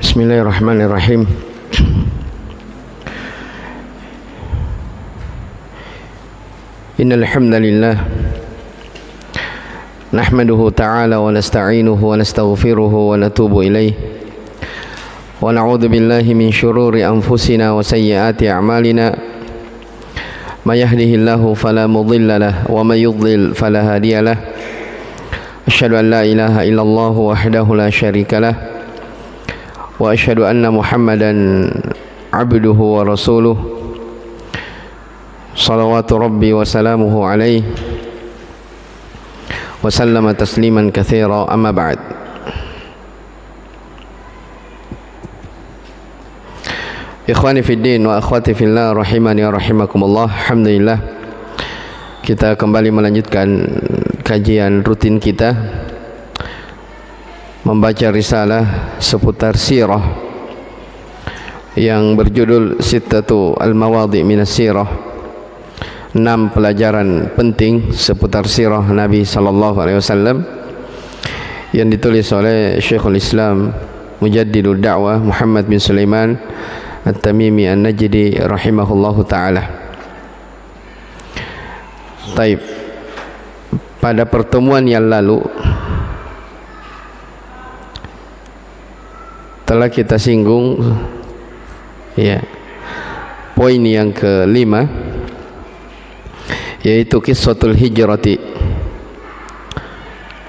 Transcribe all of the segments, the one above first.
Bismillahirrahmanirrahim. Innal hamdalillah nahmaduhu ta'ala wa nasta'inuhu wa nastaghfiruhu wa natubu ilayh wa na'udzu billahi min shururi anfusina wa sayyiati a'malina may yahdihillahu fala mudilla lahu wa may yudlil fala hadiya lahu asyhadu an la ilaha illallah wahdahu la syarika lahu wa asyhadu anna Muhammadan abduhu wa rasuluh salawatu rabbi wa salamuhu alaihi wa sallama tasliman katsira amma ba'd. Ikhwani fid din wa akhwati fillah rahimani wa rahimakumullah. Alhamdulillah kita kembali melanjutkan kajian rutin kita membaca risalah seputar sirah yang berjudul Sittatu al-Mawadhi' minas Sirah, 6 pelajaran penting seputar sirah Nabi sallallahu alaihi wasallam, yang ditulis oleh Syekhul Islam Mujaddidud Da'wah Muhammad bin Sulaiman At-Tamimi An-Najdi rahimahullahu taala. Taib, pada pertemuan yang lalu telah kita singgung poin yang kelima, yaitu Qissatul Hijrati,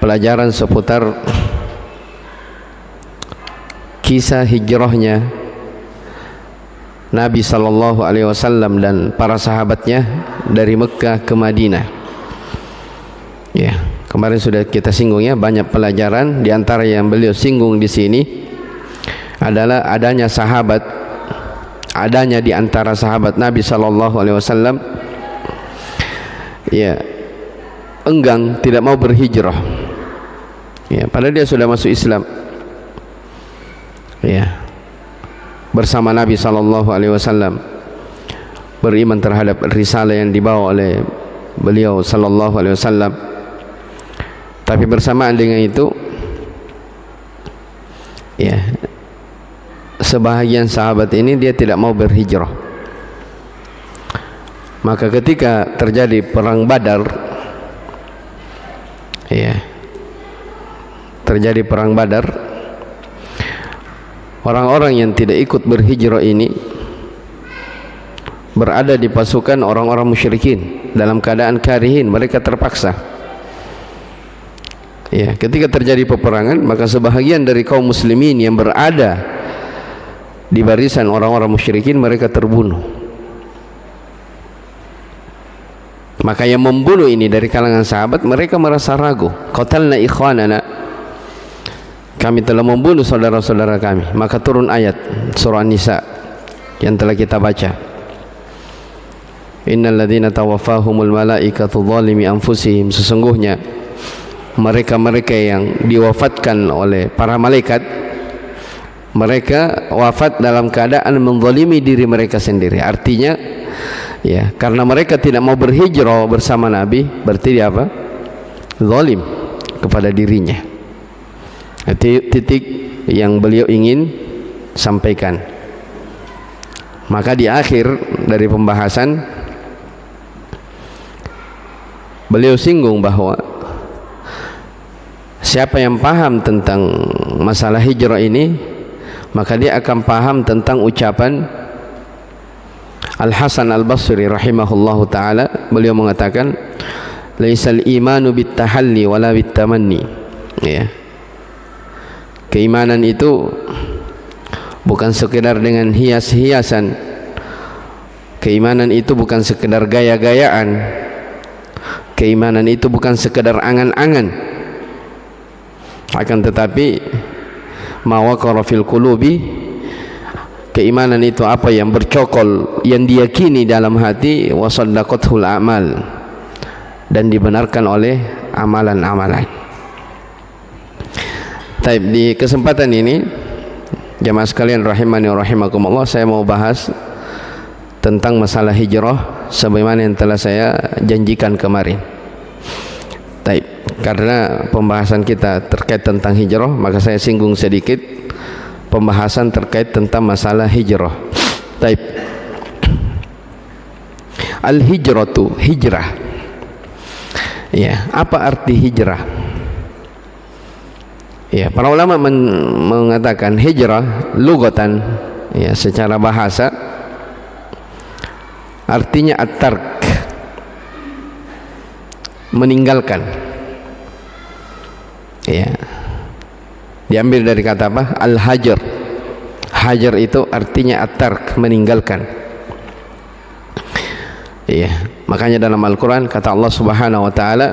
pelajaran seputar kisah hijrahnya Nabi sallallahu alaihi wasallam dan para sahabatnya dari Mekah ke Madinah. Kemarin sudah kita singgung banyak pelajaran. Di antara yang beliau singgung di sini adalah adanya di antara sahabat Nabi sallallahu alaihi wasallam enggan, tidak mau berhijrah. Padahal dia sudah masuk Islam. Bersama Nabi sallallahu alaihi wasallam, beriman terhadap risalah yang dibawa oleh beliau sallallahu alaihi wasallam. Tapi bersamaan dengan itu sebahagian sahabat ini dia tidak mau berhijrah. Maka ketika terjadi perang Badar, orang-orang yang tidak ikut berhijrah ini berada di pasukan orang-orang musyrikin dalam keadaan karihin, mereka terpaksa. Ketika terjadi peperangan, maka sebahagian dari kaum muslimin yang berada di barisan orang-orang musyrikin, mereka terbunuh. Maka yang membunuh ini dari kalangan sahabat, mereka merasa ragu. Qatalna ikhwanana, kami telah membunuh saudara-saudara kami. Maka turun ayat surah An-Nisa yang telah kita baca. Innal ladzina tawaffahumul malaikatu dzalimi anfusihim, sesungguhnya mereka-mereka yang diwafatkan oleh para malaikat, mereka wafat dalam keadaan menzalimi diri mereka sendiri. Artinya karena mereka tidak mau berhijrah bersama Nabi, berarti dia apa? Zalim kepada dirinya. Titik yang beliau ingin sampaikan. Maka di akhir dari pembahasan beliau singgung bahwa siapa yang paham tentang masalah hijrah ini, maka dia akan paham tentang ucapan Al-Hasan Al-Basri rahimahullahu ta'ala. Beliau mengatakan, laisal imanu bittahalli wala bittamanni. Keimanan itu bukan sekedar dengan hias-hiasan. Keimanan itu bukan sekedar gaya-gayaan. Keimanan itu bukan sekedar angan-angan. Akan tetapi ma waqara fil qulubi, keimanan itu apa yang bercokol, yang diyakini dalam hati, wa saddaqathul a'mal, dan dibenarkan oleh amalan-amalan. Taib, di kesempatan ini jamaah sekalian rahimani wa rahimakumullah, saya mau bahas tentang masalah hijrah sebagaimana yang telah saya janjikan kemarin. Taib, karena pembahasan kita terkait tentang hijrah, maka saya singgung sedikit pembahasan terkait tentang masalah hijrah. Taib. Al-hijratu, hijrah. Ya, apa arti hijrah? Ya, para ulama mengatakan hijrah lugatan, ya, secara bahasa artinya at-tark, meninggalkan. Ya, diambil dari kata apa? Al-hajar. Hajar itu artinya at-tark, meninggalkan. Ya, makanya dalam Al-Quran kata Allah Subhanahu Wa Taala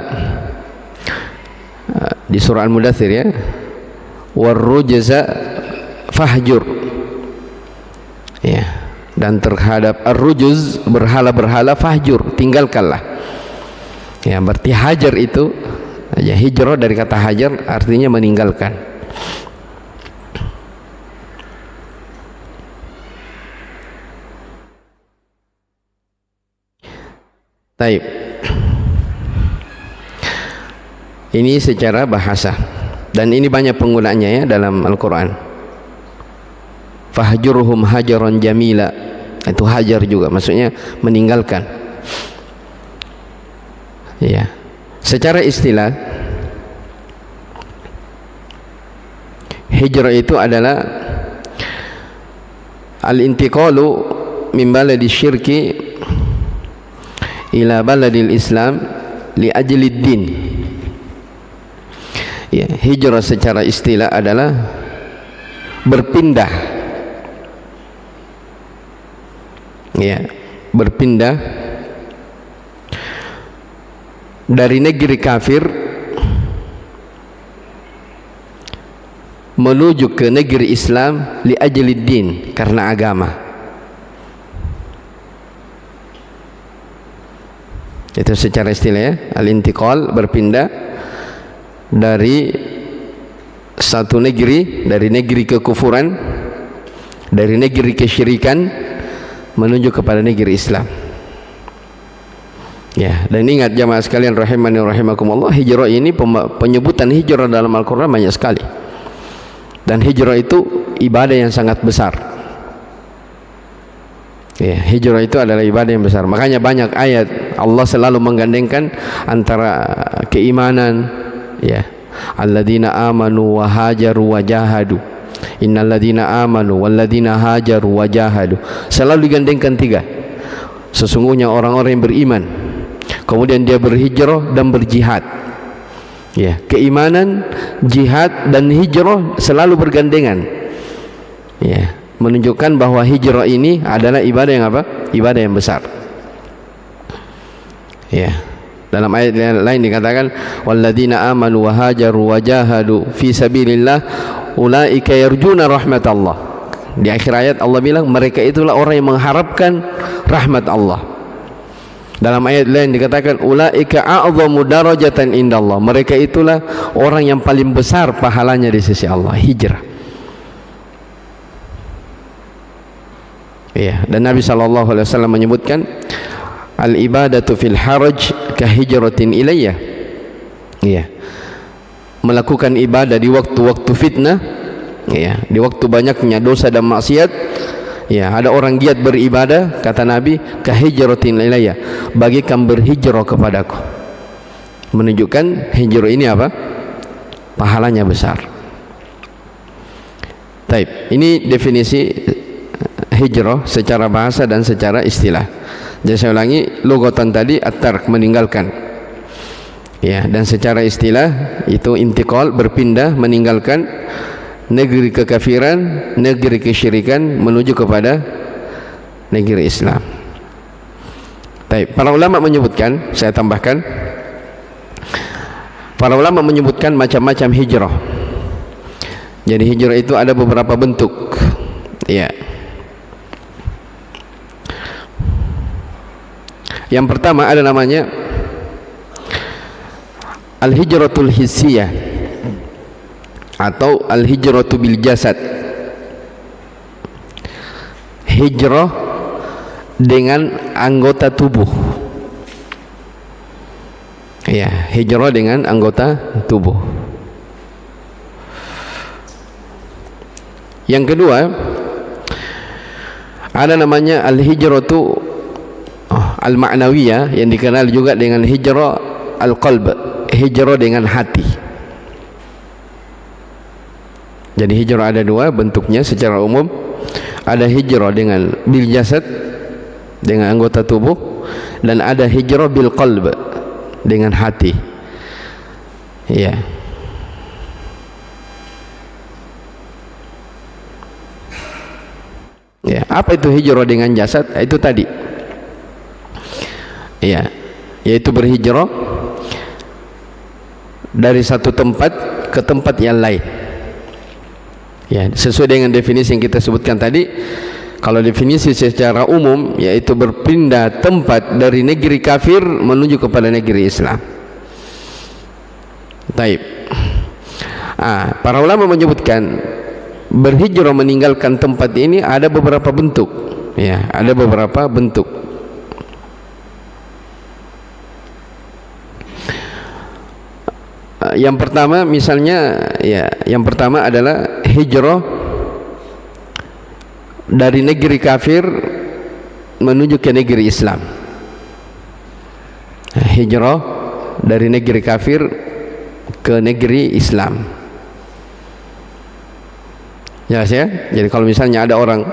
di surah Al-Mudaththir, ya, warrujza fahjur. Ya, dan terhadap ar-rujuz, berhala-berhala, fahjur, tinggalkanlah. Ya, berarti hajar itu, ya, hijrah dari kata hajar artinya meninggalkan. Taib. Ini secara bahasa, dan ini banyak penggunaannya, ya, dalam Al-Quran. Fahjurhum hajaran jamila, itu hajar juga, maksudnya meninggalkan. Ya, secara istilah hijrah itu adalah al-intiqalu min baladi syirki ila baladil Islam li ajlid din. Ya, hijrah secara istilah adalah berpindah, ya, berpindah dari negeri kafir menuju ke negeri Islam li ajlid din, karena agama. Itu secara istilah, ya, al-intiqal, berpindah dari satu negeri, dari negeri kekufuran, dari negeri kesyirikan menuju kepada negeri Islam. Ya, dan ingat jamaah sekalian rahimani rahimakumullah, hijrah ini, penyebutan hijrah dalam Al-Quran banyak sekali, dan hijrah itu ibadah yang sangat besar. Ya, hijrah itu adalah ibadah yang besar. Makanya banyak ayat Allah selalu menggandengkan antara keimanan, ya, alladzina amanu wa hajaru wa jahadu, innalladzina amanu walladzina hajaru wa jahadu, selalu digandengkan tiga. Sesungguhnya orang-orang yang beriman, kemudian dia berhijrah dan berjihad. Ya, keimanan, jihad dan hijrah selalu bergandengan. Ya, menunjukkan bahwa hijrah ini adalah ibadah yang apa? Ibadah yang besar. Ya, dalam ayat lain dikatakan walladzina amanu wa hajaru wa jahadu fi sabilillah ulaika yarjuna rahmatallah. Di akhir ayat Allah bilang mereka itulah orang yang mengharapkan rahmat Allah. Dalam ayat lain dikatakan ulaika a'zamu darajatan indallah, mereka itulah orang yang paling besar pahalanya di sisi Allah. Hijrah. Ya, dan Nabi SAW menyebutkan al-ibadatu fil haraj kahijratin ilayya. Ya, melakukan ibadah di waktu-waktu fitnah, ya, di waktu banyaknya dosa dan maksiat, ya, ada orang giat beribadah, kata Nabi, kahijratin ilayya, bagikan berhijrah kepadaku. Menunjukkan hijrah ini apa? Pahalanya besar. Taib. Ini definisi hijrah secara bahasa dan secara istilah. Jadi saya ulangi, lugatan tadi at-tark, meninggalkan. Ya, dan secara istilah itu intiqal, berpindah, meninggalkan negeri kekafiran, negeri kesyirikan menuju kepada negeri Islam. Baik, para ulama menyebutkan, saya tambahkan, para ulama menyebutkan macam-macam hijrah. Jadi hijrah itu ada beberapa bentuk. Ya. Yang pertama ada namanya al-hijratul hissiyah atau al-hijratu bil jasad. Hijrah dengan anggota tubuh. Ya, hijrah dengan anggota tubuh. Yang kedua, ada namanya al-hijratu al-ma'nawiyah, yang dikenal juga dengan hijrah al-qalb, hijrah dengan hati. Jadi hijrah ada dua bentuknya secara umum. Ada hijrah dengan bil jasad, dengan anggota tubuh, dan ada hijrah bil qalb, dengan hati. Ya. Ya, apa itu hijrah dengan jasad? Itu tadi. Ya, yaitu berhijrah dari satu tempat ke tempat yang lain. Ya, sesuai dengan definisi yang kita sebutkan tadi. Kalau definisi secara umum, yaitu berpindah tempat dari negeri kafir menuju kepada negeri Islam. Taib. Para ulama menyebutkan berhijrah meninggalkan tempat ini ada beberapa bentuk. Ya, ada beberapa bentuk. Yang pertama misalnya, ya, yang pertama adalah hijrah dari negeri kafir menuju ke negeri Islam. Hijrah dari negeri kafir ke negeri Islam. Jelas ya? Jadi kalau misalnya ada orang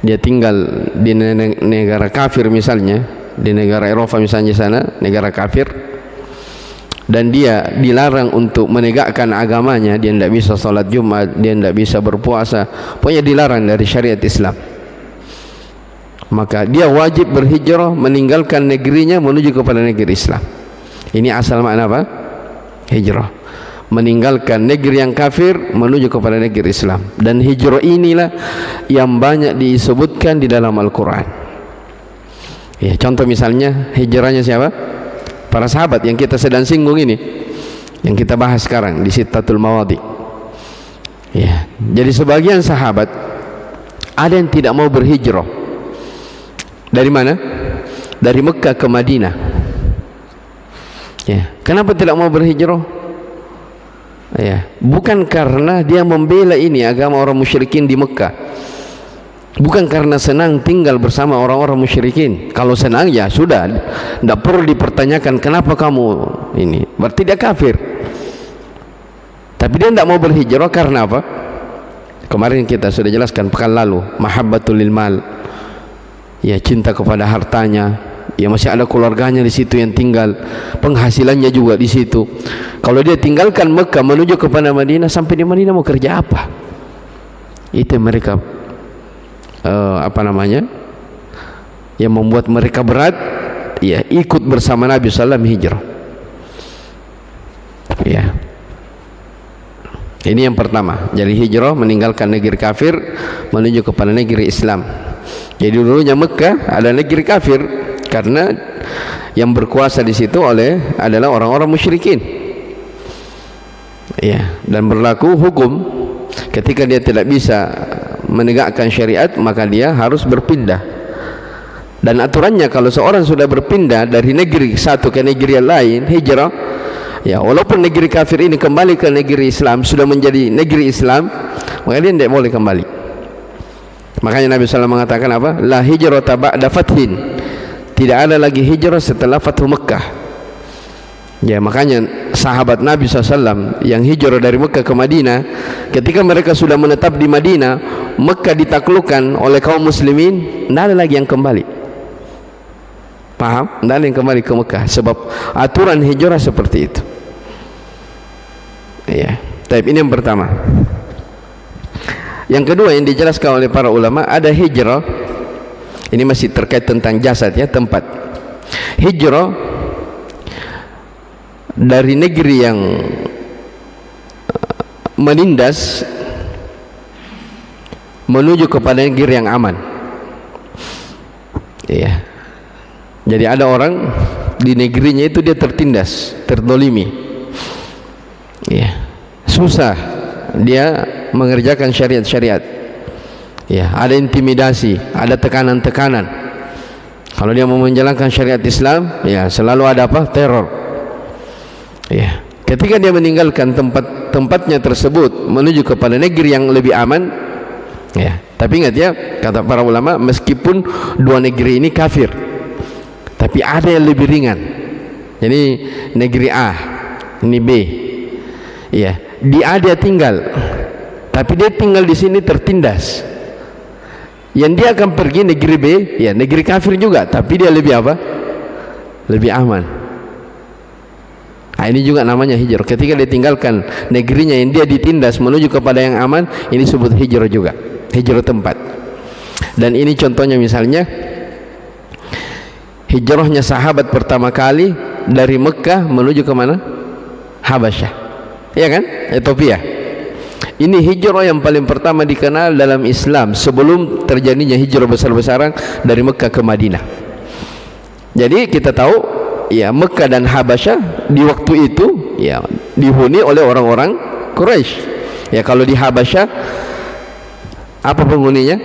dia tinggal di negara kafir, misalnya di negara Eropa misalnya sana, negara kafir, dan dia dilarang untuk menegakkan agamanya, dia tidak bisa salat Jumat, dia tidak bisa berpuasa, pokoknya dilarang dari syariat Islam, maka dia wajib berhijrah meninggalkan negerinya menuju kepada negeri Islam. Ini asal makna apa? Hijrah, meninggalkan negeri yang kafir menuju kepada negeri Islam. Dan hijrah inilah yang banyak disebutkan di dalam Al-Quran. Ya, contoh misalnya hijrahnya siapa? Para sahabat yang kita sedang singgung ini, yang kita bahas sekarang di Sittatul Mawadhi. Ya, jadi sebagian sahabat ada yang tidak mau berhijrah. Dari mana? Dari Mekah ke Madinah. Ya, kenapa tidak mau berhijrah? Ya, bukan karena dia membela ini agama orang musyrikin di Mekah, bukan karena senang tinggal bersama orang-orang musyrikin. Kalau senang ya sudah, tidak perlu dipertanyakan kenapa kamu ini, berarti dia kafir. Tapi dia tidak mau berhijrah karena apa? Kemarin kita sudah jelaskan pekan lalu, mahabbatul lil mal, ya, cinta kepada hartanya. Ya, masih ada keluarganya di situ yang tinggal, penghasilannya juga di situ. Kalau dia tinggalkan Mekah menuju kepada Madinah, sampai di Madinah mau kerja apa? Itu mereka apa namanya, yang membuat mereka berat, ya, ikut bersama Nabi SAW hijrah. Ya, ini yang pertama. Jadi hijrah meninggalkan negeri kafir menuju kepada negeri Islam. Jadi dulunya Mekah ada negeri kafir karena yang berkuasa di situ adalah orang-orang musyrikin. Ya, dan berlaku hukum ketika dia tidak bisa menegakkan syariat, maka dia harus berpindah. Dan aturannya kalau seorang sudah berpindah dari negeri satu ke negeri yang lain, hijrah, ya, walaupun negeri kafir ini kembali ke negeri Islam, sudah menjadi negeri Islam, maka dia tidak boleh kembali. Makanya Nabi SAW mengatakan apa? La hijrata ba'da fathin. Tidak ada lagi hijrah setelah Fathu Mekah. Ya, makanya sahabat Nabi SAW yang hijrah dari Mekah ke Madinah, ketika mereka sudah menetap di Madinah, Mekah ditaklukkan oleh kaum muslimin, tidak ada lagi yang kembali. Paham? Tidak ada yang kembali ke Mekah, sebab aturan hijrah seperti itu. Ya, tapi ini yang pertama. Yang kedua yang dijelaskan oleh para ulama, ada hijrah. Ini masih terkait tentang jasad, ya, tempat. Hijrah dari negeri yang menindas menuju kepada negeri yang aman. Ya. Jadi ada orang di negerinya itu dia tertindas, terdolimi. Ya. Susah dia mengerjakan syariat-syariat. Ya, ada intimidasi, ada tekanan-tekanan. Kalau dia mau menjalankan syariat Islam, ya, selalu ada apa? Teror. Ya, ketika dia meninggalkan tempat tempatnya tersebut menuju kepada negeri yang lebih aman, ya. Tapi ingat ya, kata para ulama, meskipun dua negeri ini kafir, tapi ada yang lebih ringan. Jadi negeri A, ini B, ya. Di A dia tinggal, tapi dia tinggal di sini tertindas. Yang dia akan pergi negeri B, ya negeri kafir juga, tapi dia lebih apa? Lebih aman. Nah, ini juga namanya hijrah. Ketika dia tinggalkan negerinya yang dia ditindas menuju kepada yang aman, ini disebut hijrah juga, hijrah tempat. Dan ini contohnya misalnya hijrahnya sahabat pertama kali dari Mekah menuju ke mana? Habasyah, ya kan? Ethiopia. Ini hijrah yang paling pertama dikenal dalam Islam sebelum terjadinya hijrah besar-besaran dari Mekah ke Madinah. Jadi kita tahu, ya, Mekah dan Habasyah di waktu itu, ya, dihuni oleh orang-orang Quraisy. Ya, kalau di Habasyah apa penghuninya?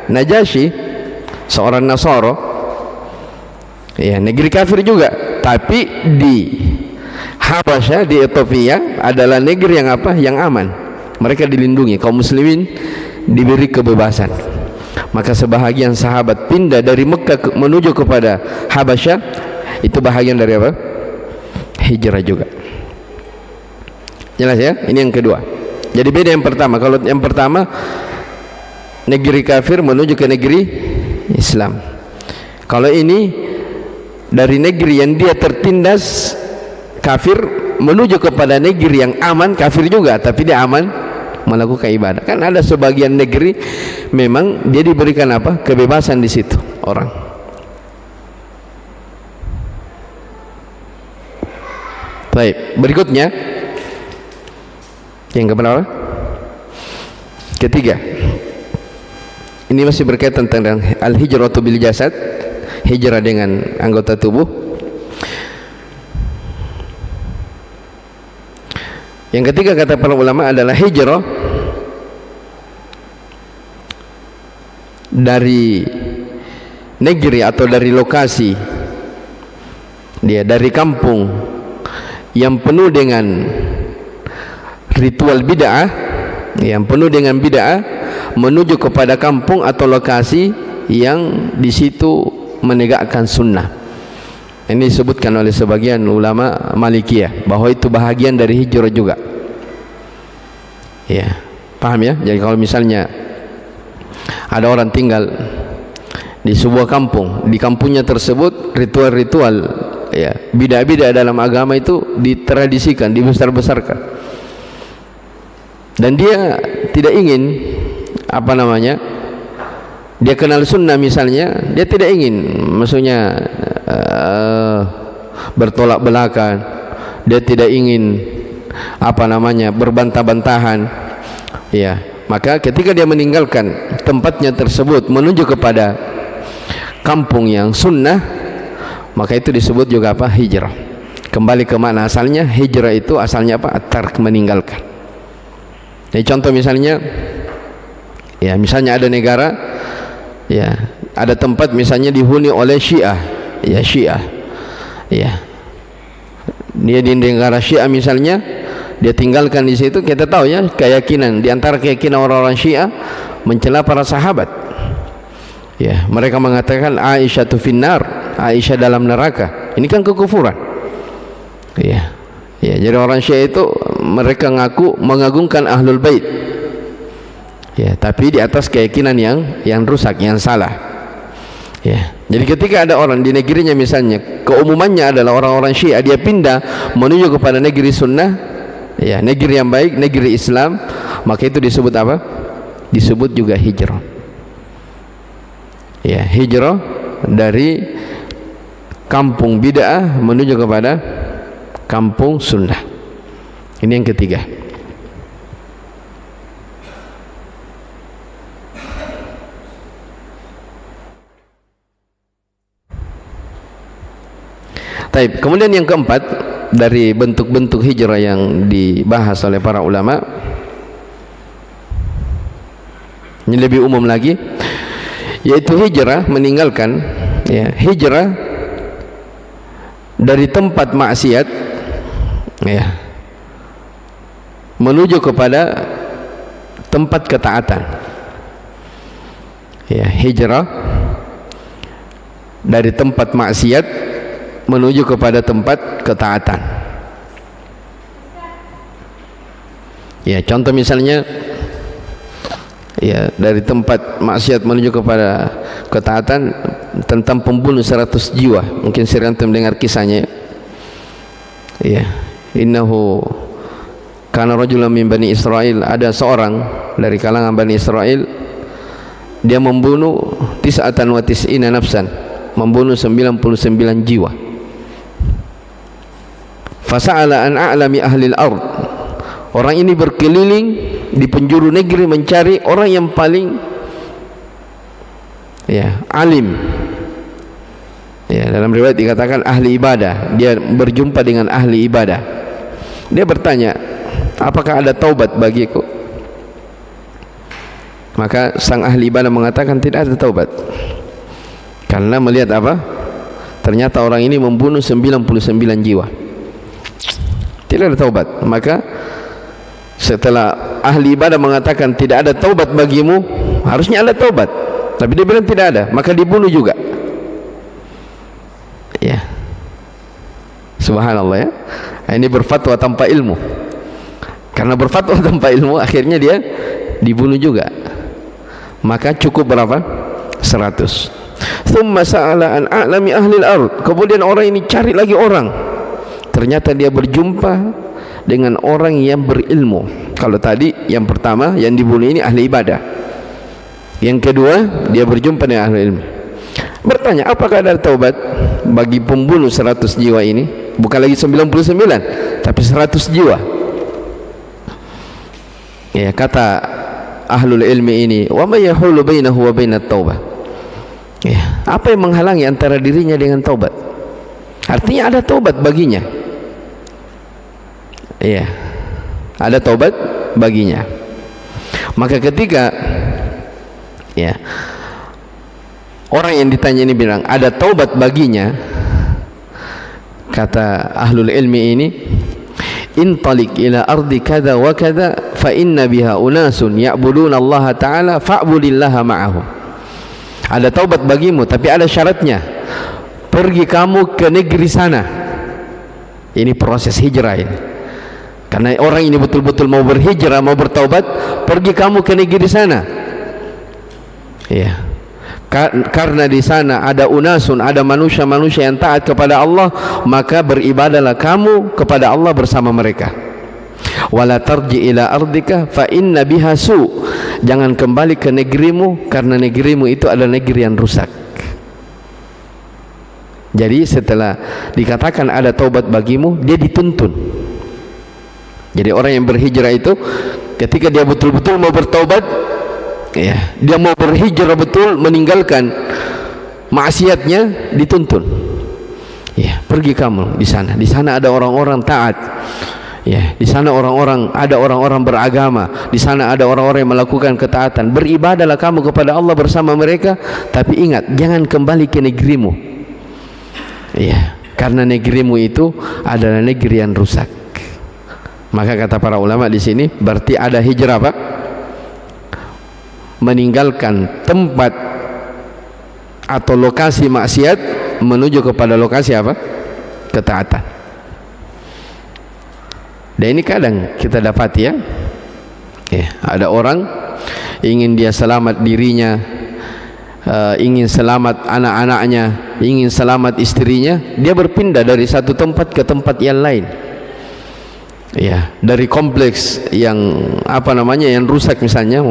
Najasyi, seorang Nasara. Ya, negeri kafir juga, tapi di Habasyah, di Ethiopia adalah negeri yang apa? Yang aman. Mereka dilindungi, kaum muslimin diberi kebebasan. Maka sebahagian sahabat pindah dari Mekah menuju kepada Habasyah. Itu bahagian dari apa? Hijrah juga. Jelas ya? Ini yang kedua. Jadi beda yang pertama. Kalau yang pertama negeri kafir menuju ke negeri Islam. Kalau ini dari negeri yang dia tertindas kafir menuju kepada negeri yang aman, kafir juga, tapi dia aman melakukan ibadah. Kan ada sebagian negeri memang dia diberikan apa? Kebebasan di situ orang. Baik, berikutnya yang keberapa? Ketiga. Ini masih berkaitan tentang al-hijratu bil jasad, hijrah dengan anggota tubuh. Yang ketiga kata para ulama adalah hijrah dari negeri atau dari lokasi, dia dari kampung yang penuh dengan ritual bid'ah, yang penuh dengan bid'ah, menuju kepada kampung atau lokasi yang di situ menegakkan sunnah. Ini disebutkan oleh sebagian ulama Malikiyah bahwa itu bahagian dari hijrah juga. Ya, paham ya? Jadi kalau misalnya ada orang tinggal di sebuah kampung, di kampungnya tersebut ritual-ritual, ya, bidah-bidah dalam agama itu ditradisikan, dibesar-besarkan. Dan dia tidak ingin apa namanya? Dia kenal sunnah misalnya, dia tidak ingin, maksudnya bertolak belakang, dia tidak ingin apa namanya berbantah-bantahan, ya. Maka ketika dia meninggalkan tempatnya tersebut menuju kepada kampung yang sunnah, maka itu disebut juga apa? Hijrah. Kembali ke mana asalnya? Hijrah itu asalnya apa? At-tark, meninggalkan. Jadi contoh misalnya, ya, misalnya ada negara, ya, ada tempat misalnya dihuni oleh Syiah, ya, Syiah, ya, dia di negara Syiah misalnya, dia tinggalkan di situ. Kita tahu ya, keyakinan di antara keyakinan orang-orang Syiah mencela para sahabat. Ya, mereka mengatakan Aisyah tu finnar, Aisyah dalam neraka. Ini kan kekufuran. Ya, ya, jadi orang Syiah itu mereka ngaku mengagungkan Ahlul Bait. Ya, tapi di atas keyakinan yang rusak, yang salah. Ya, jadi ketika ada orang di negerinya misalnya keumumannya adalah orang-orang Syiah, dia pindah menuju kepada negeri sunnah, ya, negeri yang baik, negeri Islam, maka itu disebut apa? Disebut juga hijrah. Ya, hijrah dari kampung bid'ah menuju kepada kampung sunnah. Ini yang ketiga. Taib. Kemudian yang keempat dari bentuk-bentuk hijrah yang dibahas oleh para ulama, ini lebih umum lagi, yaitu hijrah meninggalkan, ya, hijrah dari tempat maksiat, ya, menuju kepada tempat ketaatan. Ya, hijrah dari tempat maksiat menuju kepada tempat ketaatan. Ya, contoh misalnya, ya, dari tempat maksiat menuju kepada ketaatan, tentang pembunuh 100 jiwa. Mungkin sering mendengar kisahnya. Ya, innahu kana rajulan min Bani Israel, ada seorang dari kalangan Bani Israel, dia membunuh 99 nafsan, membunuh 99 jiwa. Fasa'ala an a'lami ahli al-ard, orang ini berkeliling di penjuru negeri mencari orang yang paling, ya, alim. Ya, dalam riwayat dikatakan ahli ibadah. Dia berjumpa dengan ahli ibadah. Dia bertanya, apakah ada taubat bagiku? Maka sang ahli ibadah mengatakan tidak ada taubat. Karena melihat apa? Ternyata orang ini membunuh 99 jiwa. Tidak ada taubat. Maka setelah ahli ibadah mengatakan tidak ada taubat bagimu, harusnya ada taubat, tapi dia bilang tidak ada, maka dibunuh juga. Ya, subhanallah, ya. Ini berfatwa tanpa ilmu. Karena berfatwa tanpa ilmu, akhirnya dia dibunuh juga. Maka cukup berapa? 100. Thumma sa'ala an a'lami ahli al-ard, kemudian orang ini cari lagi orang. Ternyata dia berjumpa dengan orang yang berilmu. Kalau tadi yang pertama yang dibunuh ini ahli ibadah, yang kedua dia berjumpa dengan ahli ilmu. Bertanya, apakah ada taubat bagi pembunuh 100 jiwa ini? Bukan lagi 99, tapi 100 jiwa. Ya, kata ahlul ilmi ini, wa may yahulu bainahu wa bainat taubah. Ya, apa yang menghalangi antara dirinya dengan taubat? Artinya ada taubat baginya. Iya, ada taubat baginya. Maka ketika, ya, orang yang ditanya ini bilang ada taubat baginya, kata ahlul ilmi ini, intalik ila ardi kada wa kada fa inna biha unasun ya'buduna Allah ta'ala fa'budillaha ma'ahum. Ada taubat bagimu, tapi ada syaratnya. Pergi kamu ke negeri sana. Ini proses hijrah ini. Karena orang ini betul-betul mau berhijrah, mau bertaubat, pergi kamu ke negeri sana. Ya. Karena di sana ada unasun, ada manusia-manusia yang taat kepada Allah, maka beribadahlah kamu kepada Allah bersama mereka. Wala tarji ila ardika fa inna biha su. Jangan kembali ke negerimu, karena negerimu itu adalah negeri yang rusak. Jadi setelah dikatakan ada taubat bagimu, dia dituntun. Jadi orang yang berhijrah itu ketika dia betul-betul mau bertaubat, ya, dia mau berhijrah betul, meninggalkan maksiatnya, dituntun. Ya, pergi kamu di sana. Di sana ada orang-orang taat. Ya, di sana ada orang-orang beragama. Di sana ada orang-orang yang melakukan ketaatan. Beribadahlah kamu kepada Allah bersama mereka, tapi ingat, jangan kembali ke negerimu. Ya, karena negerimu itu adalah negeri yang rusak. Maka kata para ulama di sini berarti ada hijrah, Pak. Meninggalkan tempat atau lokasi maksiat menuju kepada lokasi apa? Ketaatan. Dan ini kadang kita dapati, ya. Ada orang ingin dia selamat dirinya, ingin selamat anak-anaknya, ingin selamat istrinya, dia berpindah dari satu tempat ke tempat yang lain. Ya, dari kompleks yang yang rusak misalnya,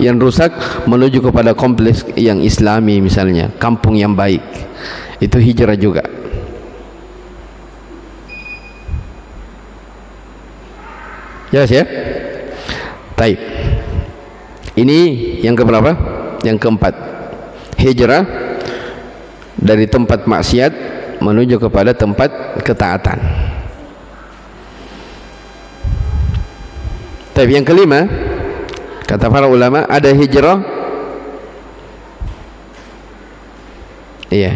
yang rusak menuju kepada kompleks yang islami misalnya, kampung yang baik. Itu hijrah juga. Jelas ya? Taib. Ini yang keberapa? Yang keempat. Hijrah dari tempat maksiat menuju kepada tempat ketaatan. Tapi yang kelima, kata para ulama, ada hijrah, iya,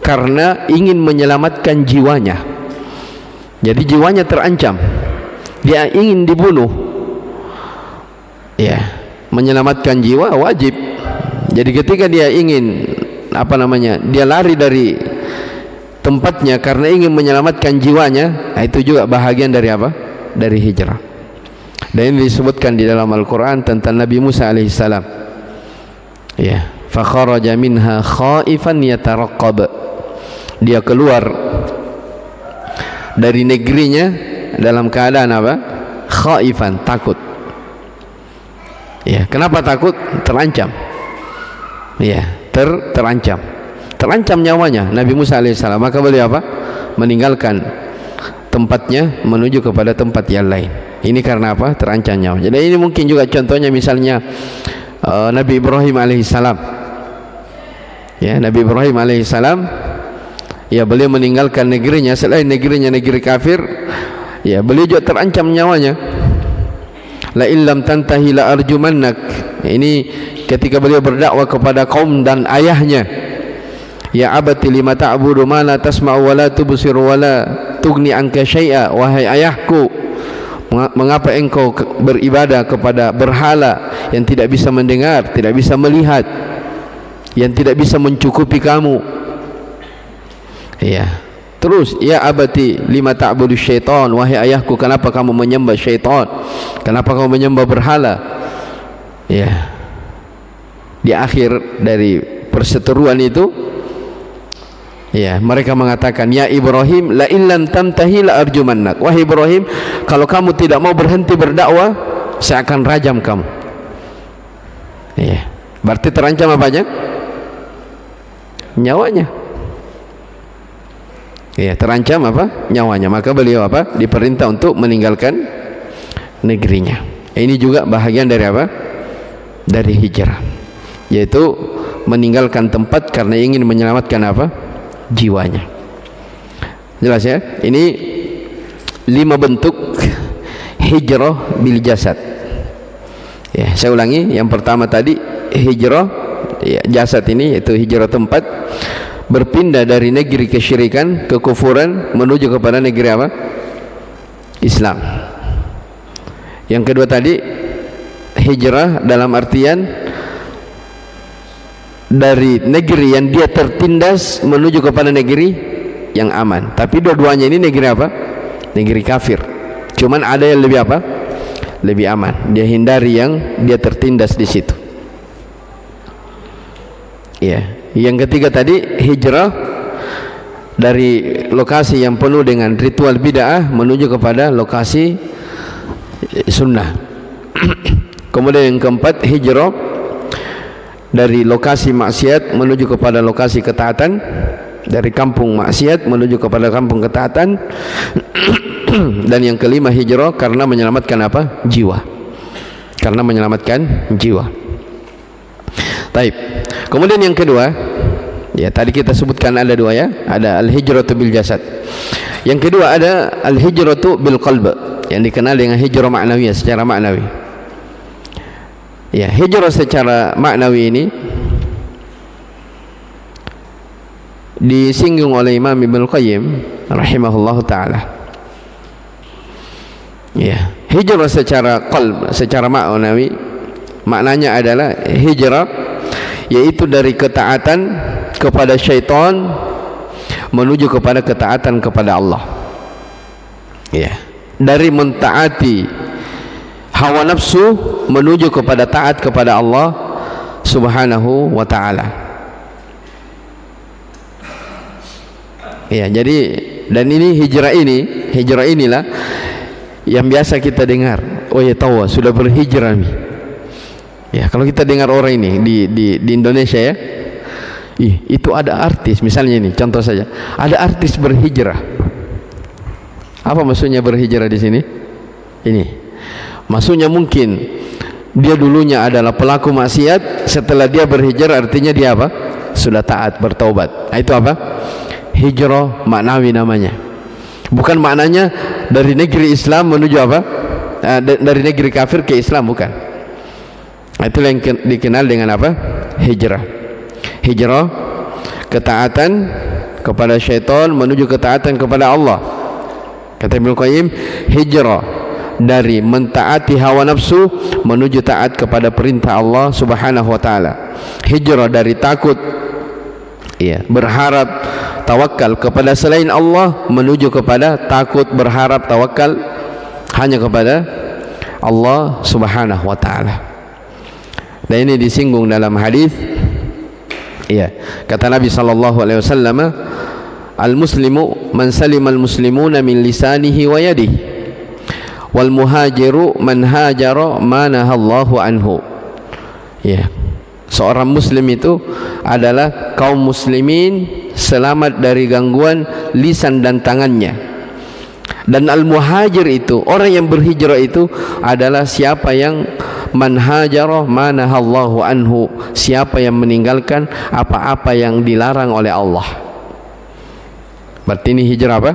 karena ingin menyelamatkan jiwanya. Jadi jiwanya terancam, dia ingin dibunuh. Ya, menyelamatkan jiwa wajib. Jadi ketika dia ingin dia lari dari tempatnya karena ingin menyelamatkan jiwanya, itu juga bahagian dari apa? Dari hijrah. Dan ini disebutkan di dalam Al-Quran tentang Nabi Musa alaihissalam. Ya, fa kharaja minha khaifan yataraqqab. Dia keluar dari negerinya dalam keadaan apa? Khaifan, takut. Ya, kenapa takut? Terancam. Ya, terancam nyawanya Nabi Musa alaihissalam. Maka beliau apa? Meninggalkan tempatnya menuju kepada tempat yang lain. Ini karena apa? Terancam nyawa. Jadi ini mungkin juga contohnya, misalnya Nabi Ibrahim alaihissalam. Ya, Nabi Ibrahim alaihissalam, ya, beliau meninggalkan negerinya, selain negerinya negeri kafir, ya, beliau juga terancam nyawanya. La illam tantahi la arjumannak. Ini ketika beliau berdakwah kepada kaum dan ayahnya. Ya abati lima ta'budu ma la tasma'u wa la tubsiru wa la tughni anka syai'a. Wahai ayahku, mengapa engkau beribadah kepada berhala yang tidak bisa mendengar, tidak bisa melihat, yang tidak bisa mencukupi kamu? Ya. Terus, ya abati lima ta'budu syaitan. Wahai ayahku, kenapa kamu menyembah syaitan? Kenapa kamu menyembah berhala? Ya. Di akhir dari perseteruan itu, ya, mereka mengatakan, ya Ibrahim, la illam tantahi la arjumannak. Wahai Ibrahim, kalau kamu tidak mau berhenti berdakwah, saya akan rajam kamu. Ya. Berarti terancam apanya? Nyawanya. Ya, terancam apa? Nyawanya. Maka beliau apa? Diperintah untuk meninggalkan negerinya. Ini juga bahagian dari apa? Dari hijrah, yaitu meninggalkan tempat karena ingin menyelamatkan apa? Jiwanya. Jelas ya? Ini 5 bentuk hijrah bil jasad. Ya, saya ulangi. Yang pertama tadi hijrah, ya, jasad ini, yaitu hijrah tempat, berpindah dari negeri kesyirikan, kekufuran, menuju kepada negeri apa? Islam. Yang kedua tadi hijrah dalam artian dari negeri yang dia tertindas menuju kepada negeri yang aman. Tapi dua-duanya ini negeri apa? Negeri kafir. Cuman ada yang lebih apa? Lebih aman. Dia hindari yang dia tertindas di situ. Ya. Yang ketiga tadi hijrah dari lokasi yang penuh dengan ritual bid'ah menuju kepada lokasi sunnah. Kemudian yang keempat hijrah dari lokasi maksiat menuju kepada lokasi ketaatan, dari kampung maksiat menuju kepada kampung ketaatan. Dan yang kelima hijrah karena menyelamatkan apa? Jiwa. Karena menyelamatkan jiwa. Taib. Kemudian yang kedua, ya, tadi kita sebutkan ada 2 ya, ada al-hijratu bil jasad. Yang kedua ada al-hijratu bil qalb, yang dikenal dengan hijrah maknawiyah, secara maknawi. Ya, hijrah secara maknawi ini disinggung oleh Imam Ibnu Qayyim rahimahullahu taala. Ya, hijrah secara qalb, secara maknawi, maknanya adalah hijrah yaitu dari ketaatan kepada syaitan menuju kepada ketaatan kepada Allah. Ya, dari mentaati hawa nafsu menuju kepada taat kepada Allah Subhanahu wa taala. Ya, jadi dan ini hijrah inilah yang biasa kita dengar. Oh ya, tahu sudah berhijrah nih. Ya, kalau kita dengar orang ini di Indonesia ya, itu ada artis, misalnya ini contoh saja, ada artis berhijrah. Apa maksudnya berhijrah di sini? Ini maksudnya mungkin dia dulunya adalah pelaku maksiat, setelah dia berhijrah artinya dia apa? Sudah taat, bertaubat. Nah, itu apa? Hijrah maknawi namanya. Bukan maknanya dari negeri Islam menuju apa? Dari negeri kafir ke Islam, bukan. Itulah yang dikenal dengan apa? Hijrah. Hijrah ketaatan kepada syaitan menuju ketaatan kepada Allah. Kata Ibnu Qayyim, hijrah dari mentaati hawa nafsu menuju taat kepada perintah Allah Subhanahu wa taala. Hijrah dari takut, ya, berharap, tawakal kepada selain Allah menuju kepada takut, berharap, tawakal hanya kepada Allah Subhanahu wa taala. Dan ini disinggung dalam hadis, ya, kata Nabi sallallahu alaihi wasallam, al-muslimu man salimal muslimuna min lisanihi wa yadihi wal muhajiru man hajara ma nahallahu anhu. Ya, seorang muslim itu adalah kaum muslimin selamat dari gangguan lisan dan tangannya. Dan al-muhajir itu, orang yang berhijrah itu adalah siapa yang man hajara ma nahallahu anhu, siapa yang meninggalkan apa-apa yang dilarang oleh Allah. Berarti ini hijrah apa?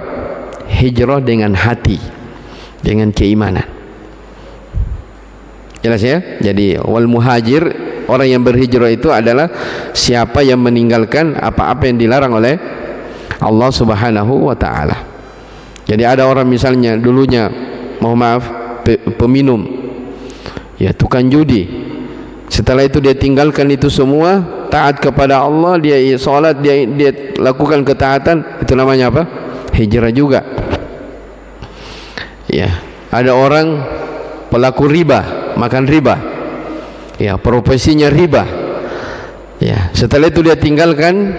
Hijrah dengan hati, dengan keimanan. Jelas ya? Jadi wal muhajir, orang yang berhijrah itu adalah siapa yang meninggalkan apa-apa yang dilarang oleh Allah Subhanahu wa taala. Jadi ada orang misalnya dulunya, mohon maaf, peminum, ya, tukang judi. Setelah itu dia tinggalkan itu semua, taat kepada Allah, dia salat, dia lakukan ketaatan, itu namanya apa? Hijrah juga. Ya, ada orang pelaku riba, makan riba, ya, profesinya riba, ya, setelah itu dia tinggalkan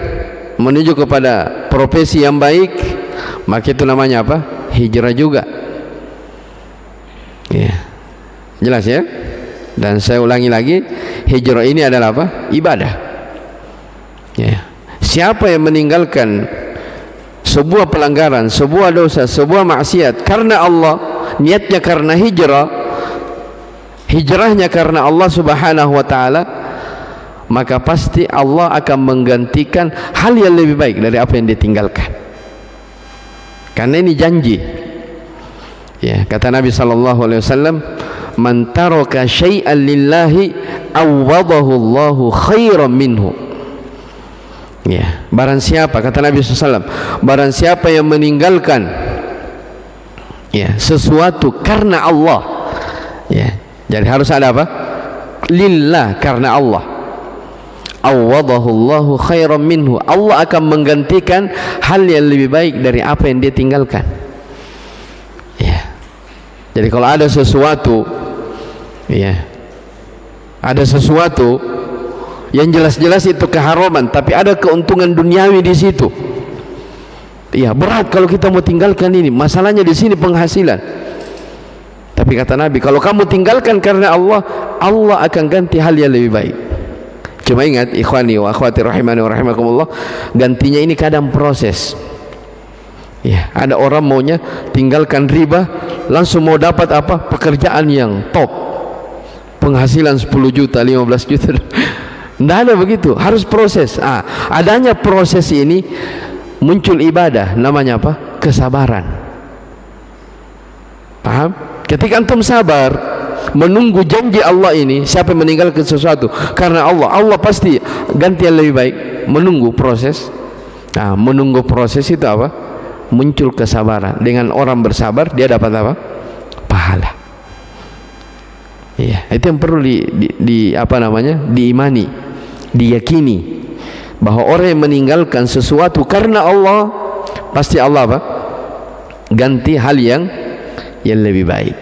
menuju kepada profesi yang baik, maka itu namanya apa? Hijrah juga. Ya, jelas ya? Dan saya ulangi lagi, hijrah ini adalah apa? Ibadah. Ya. Siapa yang meninggalkan sebuah pelanggaran, sebuah dosa, sebuah maksiat karena Allah, niatnya karena hijrah, hijrahnya karena Allah Subhanahu wa taala, maka pasti Allah akan menggantikan hal yang lebih baik dari apa yang dia tinggalkan. Karena ini janji. Ya, kata Nabi sallallahu alaihi wasallam, man taraka syai'an lillahi awwadahu Allahu khairan minhu. Ya, barang siapa, kata Nabi SAW, barang siapa yang meninggalkan, ya, sesuatu karena Allah, ya, jadi harus ada apa? Lillah, karena Allah. Awwadahu Allahu khairan minhu, Allah akan menggantikan hal yang lebih baik dari apa yang dia tinggalkan. Ya, jadi kalau ada sesuatu, ya, ada sesuatu yang jelas-jelas itu keharaman, tapi ada keuntungan duniawi di situ, ya, berat kalau kita mau tinggalkan ini. Masalahnya di sini penghasilan. Tapi kata Nabi, kalau kamu tinggalkan karena Allah, Allah akan ganti hal yang lebih baik. Cuma ingat, ikhwani wa akhwati rahimani wa rahimakumullah, gantinya ini kadang proses. Ya, ada orang maunya tinggalkan riba, langsung mau dapat apa? Pekerjaan yang top, penghasilan 10 juta, 15 juta. Tidak ada begitu, harus proses. Adanya proses ini muncul ibadah, namanya apa? Kesabaran. Paham? Ketika antum sabar menunggu janji Allah ini, siapa yang meninggalkan sesuatu karena Allah, Allah pasti ganti yang lebih baik. Menunggu proses. Menunggu proses itu apa? Muncul kesabaran. Dengan orang bersabar, dia dapat apa? Pahala. Iya, itu yang perlu diimani, diyakini bahwa orang yang meninggalkan sesuatu karena Allah, pasti Allah apa? Ganti hal yang lebih baik.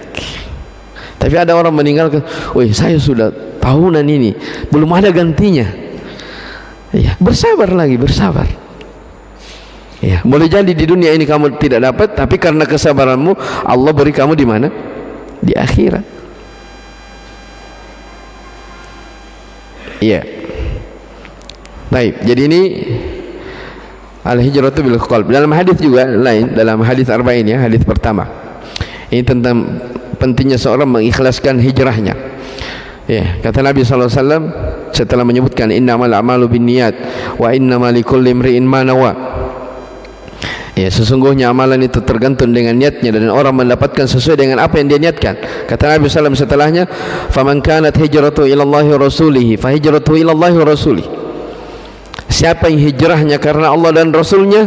Tapi ada orang meninggalkan, saya sudah tahunan ini belum ada gantinya. Ya, bersabar lagi, bersabar. Ya, boleh jadi di dunia ini kamu tidak dapat, tapi karena kesabaranmu Allah beri kamu di mana? Di akhirat. Iya. Baik, jadi ini al-hijratu bil qalb. Dalam hadis juga lain, dalam hadis arba'in, ya, hadis pertama. Ini tentang pentingnya seorang mengikhlaskan hijrahnya. Ya, kata Nabi sallallahu alaihi wasallam setelah menyebutkan innamal a'malu binniyat wa innamal likulli imri'in ma nawa. Ya, sesungguhnya amalan itu tergantung dengan niatnya, dan orang mendapatkan sesuai dengan apa yang dia niatkan. Kata Nabi sallallahu alaihi wasallam setelahnya, faman kanat hijratu ila Allahi wa rasulihi fa hijratuhu ila Allahi wa rasulihi. Siapa yang hijrahnya karena Allah dan Rasulnya,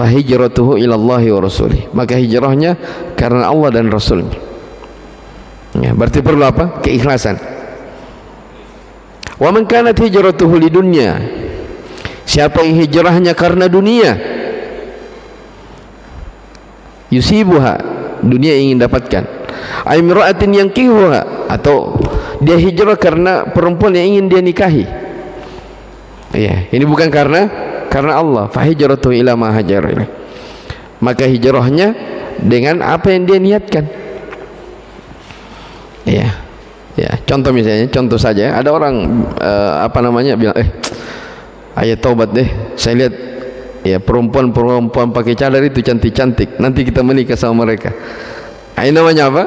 fahijratuhu ilallahi wa rasulih, maka hijrahnya karena Allah dan Rasulnya. Ya, berarti perlu apa? Keikhlasan. Wa man kanat hijratuhu lidunya, siapa yang hijrahnya karena dunia, yusibuha, dunia yang ingin dapatkan, ay imra'atin yankihuha, atau dia hijrah karena perempuan yang ingin dia nikahi. Ya, ini bukan karena Allah. Fa hijratuhu ila ma hajar ilaih, maka hijrahnya dengan apa yang dia niatkan. Ya. Ya, contoh misalnya, contoh saja, ada orang bilang, ayo taubat deh, saya lihat ya perempuan pakai cadar itu cantik-cantik, nanti kita menikah sama mereka. Ini namanya apa?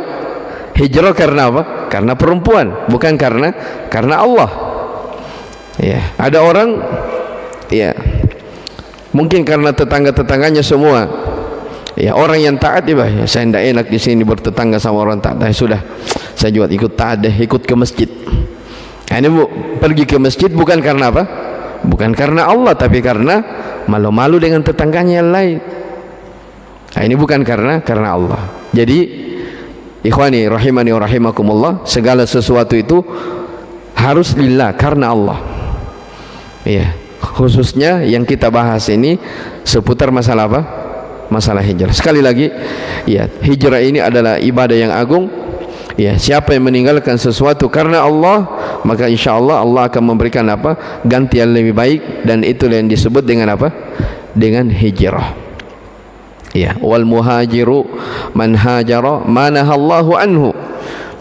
Hijrah karena apa? Karena perempuan, bukan karena Allah. Ya, ada orang ya mungkin karena tetangga-tetangganya semua ya orang yang taat, ya saya tidak enak di sini bertetangga sama orang taat, sudah saya juga ikut taat deh, ikut ke masjid. Nah, ini pergi ke masjid bukan karena apa? Bukan karena Allah, tapi karena malu-malu dengan tetangganya yang lain. Nah, ini bukan karena Allah. Jadi ikhwani rahimani wa rahimakumullah, segala sesuatu itu harus lillah, karena Allah. Ya, khususnya yang kita bahas ini seputar masalah apa? Masalah hijrah. Sekali lagi, ya, hijrah ini adalah ibadah yang agung. Ya, siapa yang meninggalkan sesuatu karena Allah, maka insya Allah Allah akan memberikan apa? Ganti yang lebih baik, dan itulah yang disebut dengan apa? Dengan hijrah. Ya, wal muhajiru man hajara ma nahallahu anhu.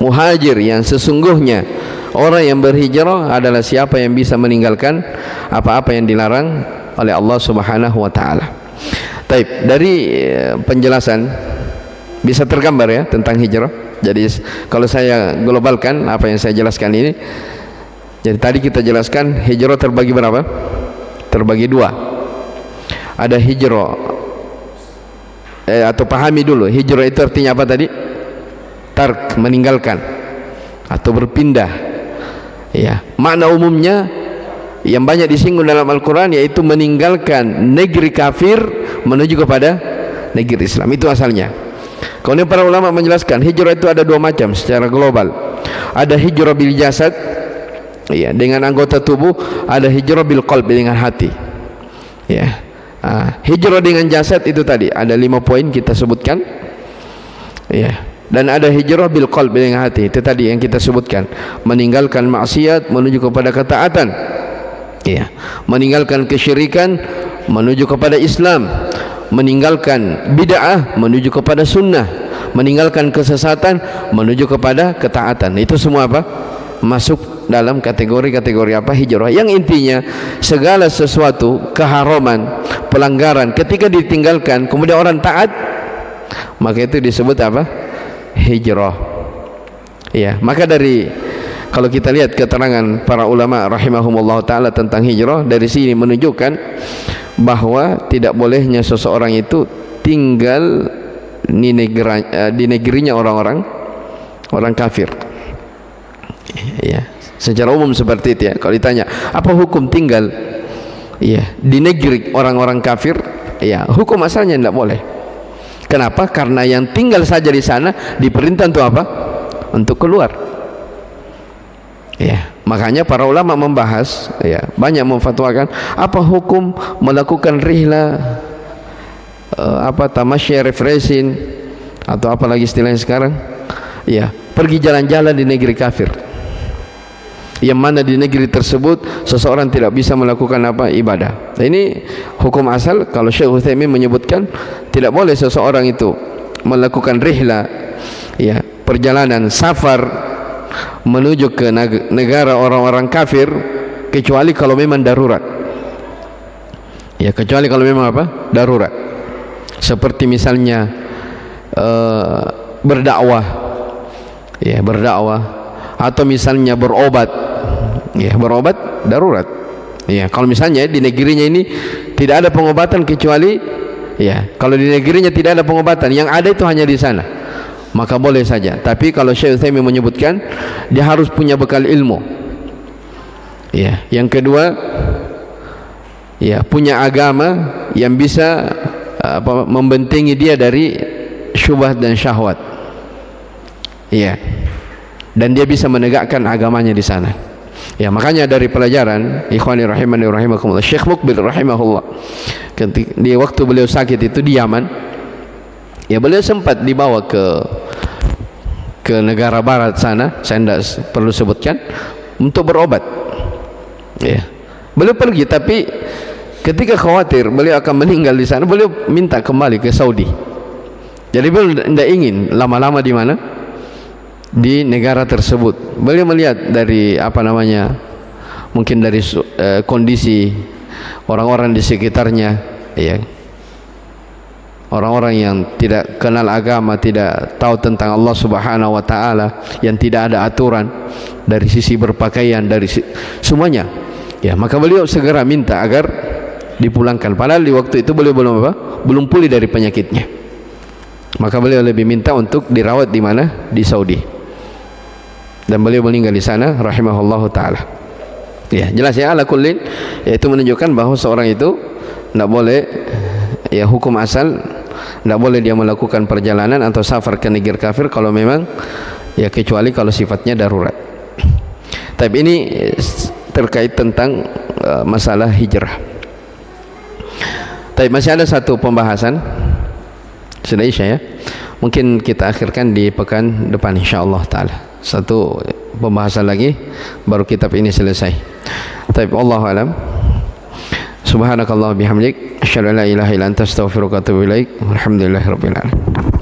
Muhajir yang sesungguhnya, orang yang berhijrah adalah siapa yang bisa meninggalkan apa-apa yang dilarang oleh Allah Subhanahu wa taala. Taib, dari penjelasan bisa tergambar ya tentang hijrah. Jadi kalau saya globalkan apa yang saya jelaskan ini, jadi tadi kita jelaskan hijrah terbagi berapa? Terbagi dua. Ada hijrah atau pahami dulu, hijrah itu artinya apa tadi? Tark, meninggalkan atau berpindah. Ya, makna umumnya yang banyak disinggung dalam Al-Quran yaitu meninggalkan negeri kafir menuju kepada negeri Islam. Itu asalnya. Kemudian para ulama menjelaskan hijrah itu ada dua macam secara global. Ada hijrah bil jasad, ya, dengan anggota tubuh. Ada hijrah bil qalb, dengan hati. Ya, hijrah dengan jasad itu tadi ada 5 poin kita sebutkan. Ya, dan ada hijrah bil qalb, dengan hati. Itu tadi yang kita sebutkan, meninggalkan maksiat menuju kepada ketaatan. Ya, meninggalkan kesyirikan menuju kepada Islam, meninggalkan bid'ah menuju kepada sunnah, meninggalkan kesesatan menuju kepada ketaatan. Itu semua apa? Masuk dalam kategori-kategori apa? Hijrah. Yang intinya segala sesuatu keharaman, pelanggaran ketika ditinggalkan kemudian orang taat, maka itu disebut apa? Hijrah. Ya, maka kalau kita lihat keterangan para ulama rahimahumullah ta'ala tentang hijrah, dari sini menunjukkan bahwa tidak bolehnya seseorang itu tinggal di negerinya orang kafir. Ya, secara umum seperti itu ya. Kalau ditanya apa hukum tinggal ya di negeri orang-orang kafir, ya hukum asalnya tidak boleh. Kenapa? Karena yang tinggal saja di sana diperintah untuk apa? Untuk keluar. Ya, makanya para ulama membahas, ya, banyak memfatwakan apa hukum melakukan rihlah, tamasya, refreshing, atau apalagi istilahnya sekarang, ya, pergi jalan-jalan di negeri kafir, yang mana di negeri tersebut seseorang tidak bisa melakukan apa? Ibadah. Nah, ini hukum asal. Kalau Syekh Utsaimin menyebutkan tidak boleh seseorang itu melakukan rihlah, ya, perjalanan safar menuju ke negara orang-orang kafir, kecuali kalau memang darurat. Ya, kecuali kalau memang apa? Darurat. Seperti misalnya berdakwah. Ya, berdakwah, atau misalnya berobat. Ya, berobat darurat. Ya, kalau misalnya di negerinya ini tidak ada pengobatan kecuali, ya, kalau di negerinya tidak ada pengobatan, yang ada itu hanya di sana, maka boleh saja. Tapi kalau Syekh Utsaimin menyebutkan dia harus punya bekal ilmu. Ya, yang kedua, ya, punya agama yang bisa membentengi dia dari syubhat dan syahwat. Iya. Dan dia bisa menegakkan agamanya di sana. Ya, makanya dari pelajaran ikhwani rahimani rahimakumullah, Syekh Mukbil rahimahullah, ketika di waktu beliau sakit itu di Yaman, ya beliau sempat dibawa ke negara barat sana, saya tidak perlu sebutkan, untuk berobat. Ya. Beliau pergi, tapi ketika khawatir beliau akan meninggal di sana, beliau minta kembali ke Saudi. Jadi beliau tidak ingin lama-lama di mana, di negara tersebut. Beliau melihat dari mungkin dari kondisi orang-orang di sekitarnya, ya, orang-orang yang tidak kenal agama, tidak tahu tentang Allah Subhanahu wa taala, yang tidak ada aturan dari sisi berpakaian, dari semuanya. Ya, maka beliau segera minta agar dipulangkan. Padahal di waktu itu beliau belum pulih dari penyakitnya. Maka beliau lebih minta untuk dirawat di mana? Di Saudi. Dan beliau meninggal di sana rahimahullahu taala. Ya, jelas ya, ala kullin, yaitu menunjukkan bahwa seorang itu tidak boleh, ya, hukum asal tidak boleh dia melakukan perjalanan atau safar ke negeri kafir kalau memang, ya, kecuali kalau sifatnya darurat. Tapi ini terkait tentang masalah hijrah. Tapi masih ada satu pembahasan, sudah isya ya, mungkin kita akhirkan di pekan depan insyaallah taala. Satu pembahasan lagi baru kitab ini selesai. Tapi wallahu alam. Subhanakallah bihamdik, asyhadu an la ilaha illa anta, astaghfiruka wa atubu ilaik. Alhamdulillahirabbil alamin.